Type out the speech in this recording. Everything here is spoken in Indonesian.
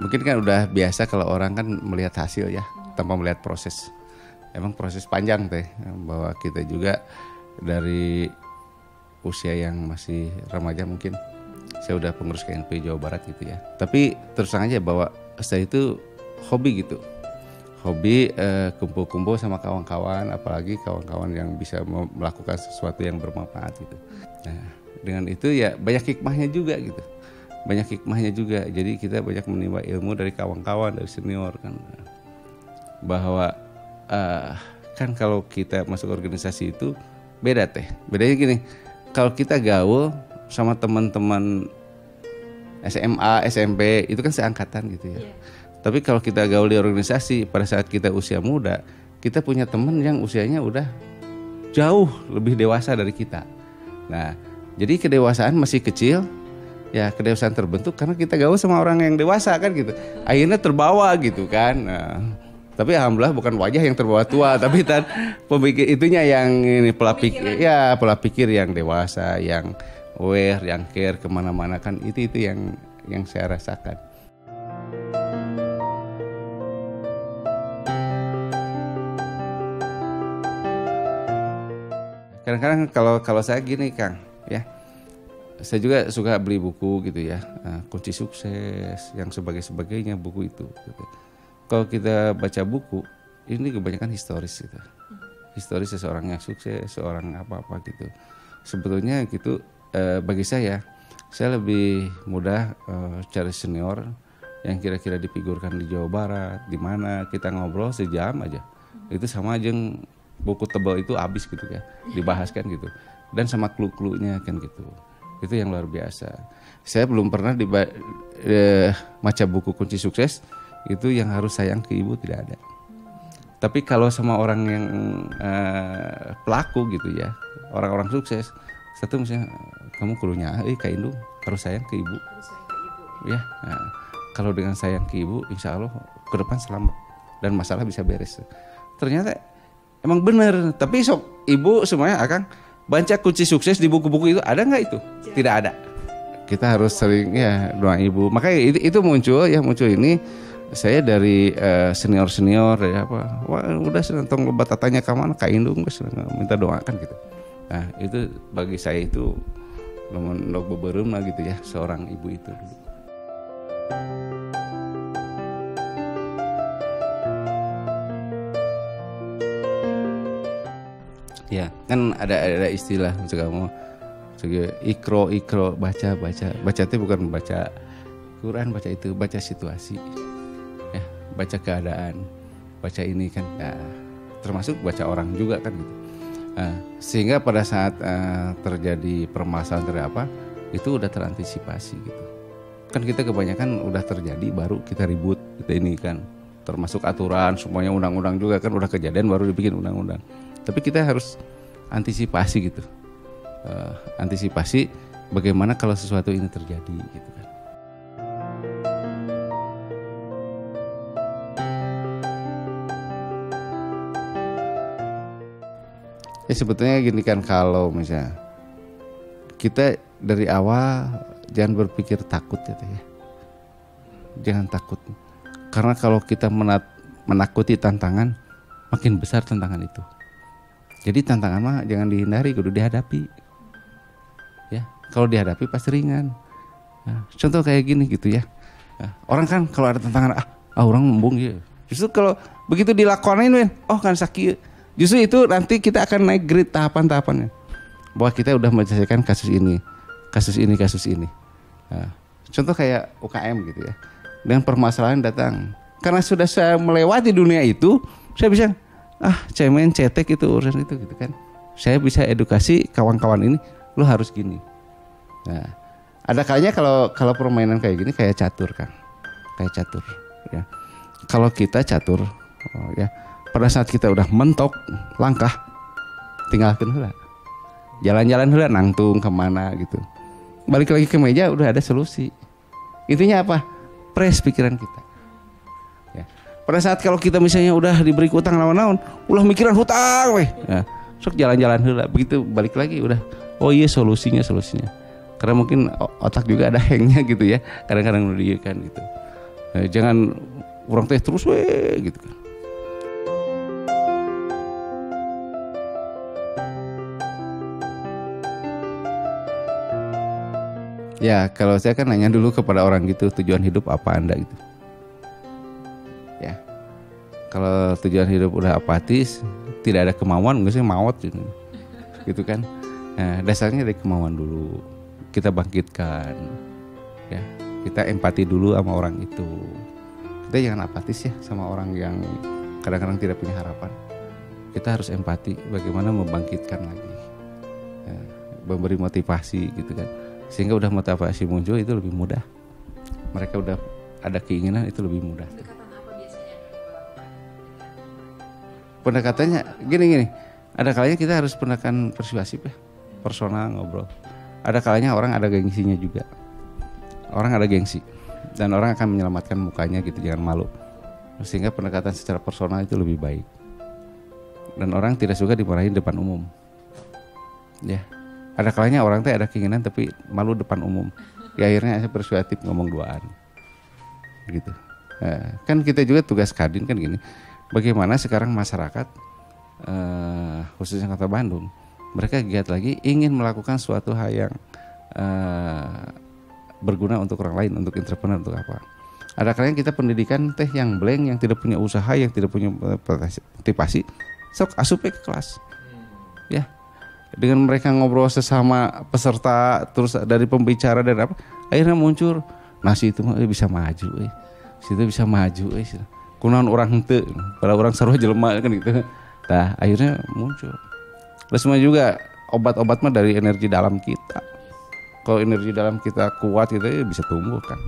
Mungkin kan udah biasa kalau orang kan melihat hasil ya, tanpa melihat proses. Emang proses panjang teh, bahwa kita juga dari usia yang masih remaja mungkin, saya udah pengurus KNP Jawa Barat gitu ya. Tapi terus terang aja bahwa saya itu hobi gitu, hobi kumpul-kumpul sama kawan-kawan, apalagi kawan-kawan yang bisa melakukan sesuatu yang bermanfaat gitu. Nah, dengan itu ya banyak hikmahnya juga gitu. Banyak hikmahnya juga, jadi kita banyak menimba ilmu dari kawan-kawan, dari senior kan, bahwa kan kalau kita masuk organisasi itu beda teh, bedanya gini, kalau kita gaul sama teman-teman SMA, SMP itu kan seangkatan gitu ya. Tapi kalau kita gaul di organisasi pada saat kita usia muda, kita punya teman yang usianya udah jauh lebih dewasa dari kita. Nah, jadi kedewasaan masih kecil. Ya kedewasaan terbentuk karena kita gaul sama orang yang dewasa kan gitu. Akhirnya terbawa gitu kan. Nah, tapi alhamdulillah bukan wajah yang terbawa tua, tapi pemikir itunya yang ini pola pikir yang dewasa, yang aware, yang care kemana-mana kan itu yang saya rasakan. Kadang-kadang kalau saya gini Kang, ya. Saya juga suka beli buku gitu ya, kunci sukses, yang sebagainya buku itu. Gitu. Kalau kita baca buku, ini kebanyakan historis gitu, historis seseorang yang sukses, seorang apa-apa gitu. Sebetulnya gitu bagi saya lebih mudah cari senior yang kira-kira difigurkan di Jawa Barat, di mana kita ngobrol sejam aja, itu sama aja buku tebal itu habis gitu ya, dibahas kan gitu, dan sama clue-cluenya kan gitu. Itu yang luar biasa. Saya belum pernah baca buku kunci sukses itu yang harus sayang ke ibu, tidak ada. Tapi kalau sama orang yang pelaku gitu ya, orang-orang sukses, satu misalnya kamu kudunya Kak Indung harus sayang ke ibu. Ya, nah, kalau dengan sayang ke ibu, insya Allah ke depan selamat dan masalah bisa beres. Ternyata emang benar. Tapi sok ibu semuanya akan baca kunci sukses di buku-buku itu ada nggak itu? Tidak ada. Kita harus sering ya doa ibu. Makanya itu muncul ini saya dari senior ya apa. Wah udah senang batatanya ke mana Kak Indung minta doakan gitu. Nah itu bagi saya itu nomor beberem lah gitu ya seorang ibu itu. Ya kan ada istilah kamu ikro baca itu bukan baca Quran, baca itu baca situasi ya, baca keadaan, baca ini kan ya, termasuk baca orang juga kan gitu. Sehingga pada saat terjadi permasalahan dari apa itu udah terantisipasi gitu kan. Kita kebanyakan udah terjadi baru kita ribut kita ini kan, termasuk aturan semuanya, undang-undang juga kan udah kejadian baru dibikin undang-undang. Tapi kita harus antisipasi gitu, antisipasi bagaimana kalau sesuatu ini terjadi gitu kan. Ya sebetulnya gini kan, kalau misalnya kita dari awal jangan berpikir takut ya, jangan takut, karena kalau kita menakuti tantangan makin besar tantangan itu. Jadi tantangan mah jangan dihindari, kudu dihadapi. Ya, kalau dihadapi pasti ringan. Nah, contoh kayak gini gitu ya. Nah, orang kan kalau ada tantangan, orang embung ya. Justru kalau begitu dilakonin, kan sakit. Justru itu nanti kita akan naik grade tahapan-tahapannya. Bahwa kita udah menyelesaikan kasus ini. Nah, contoh kayak UKM gitu ya. Dengan permasalahan datang. Karena sudah saya melewati dunia itu, saya bisa cemen cetek itu urusan itu gitu kan. Saya bisa edukasi kawan-kawan ini, lu harus gini. Nah, ada kalanya kalau permainan kayak gini kayak catur kan. Kayak catur ya. Kalau kita catur ya, pada saat kita udah mentok langkah, tinggalkan heula. Jalan-jalan heula nangtung kemana gitu. Balik lagi ke meja udah ada solusi. Intinya apa? Press pikiran kita. Pada saat kalau kita misalnya udah diberi utang naon-naon, ulah mikiran hutang weh. Ya, sok jalan-jalan heula, begitu balik lagi udah iya solusinya. Karena mungkin otak juga ada hangnya gitu ya. Kadang-kadang kan gitu. Jangan orang teh terus gitu kan. Ya kalau saya kan nanya dulu kepada orang gitu, tujuan hidup apa Anda gitu. Ya kalau tujuan hidup udah apatis, tidak ada kemauan, nggak sih maut gitu kan. Nah, dasarnya dari kemauan dulu kita bangkitkan, ya kita empati dulu sama orang itu. Kita jangan apatis ya sama orang yang kadang-kadang tidak punya harapan. Kita harus empati, bagaimana membangkitkan lagi, ya, memberi motivasi gitu kan. Sehingga udah motivasi muncul itu lebih mudah. Mereka udah ada keinginan itu lebih mudah. Pendekatan apa biasanya yang dilakukan? Pendekatannya gini. Ada kalanya kita harus pendekatan persuasif ya, personal ngobrol. Ada kalanya orang ada gengsinya juga. Orang ada gengsi dan orang akan menyelamatkan mukanya gitu, jangan malu. Sehingga pendekatan secara personal itu lebih baik. Dan orang tidak suka dimarahin depan umum. Ya. Ada kalanya orang teh ada keinginan tapi malu depan umum. Ya akhirnya saya persuasif ngomong duaan. Gitu. Kan kita juga tugas Kadin kan gini. Bagaimana sekarang masyarakat khususnya Kota Bandung, mereka giat lagi ingin melakukan suatu hal yang berguna untuk orang lain, untuk entrepreneur, untuk apa. Ada kalanya kita pendidikan teh yang blank, yang tidak punya usaha, yang tidak punya motivasi, sok asup ke kelas. Ya. Dengan mereka ngobrol sesama peserta, terus dari pembicara dan apa, akhirnya muncul nasi itu bisa maju, situ bisa maju, kunaon orang henteu, pada orang sarua jelema kan gitu. Nah akhirnya muncul. Terus semua juga obat-obat mah dari energi dalam kita. Kalau energi dalam kita kuat itu bisa tumbuh kan.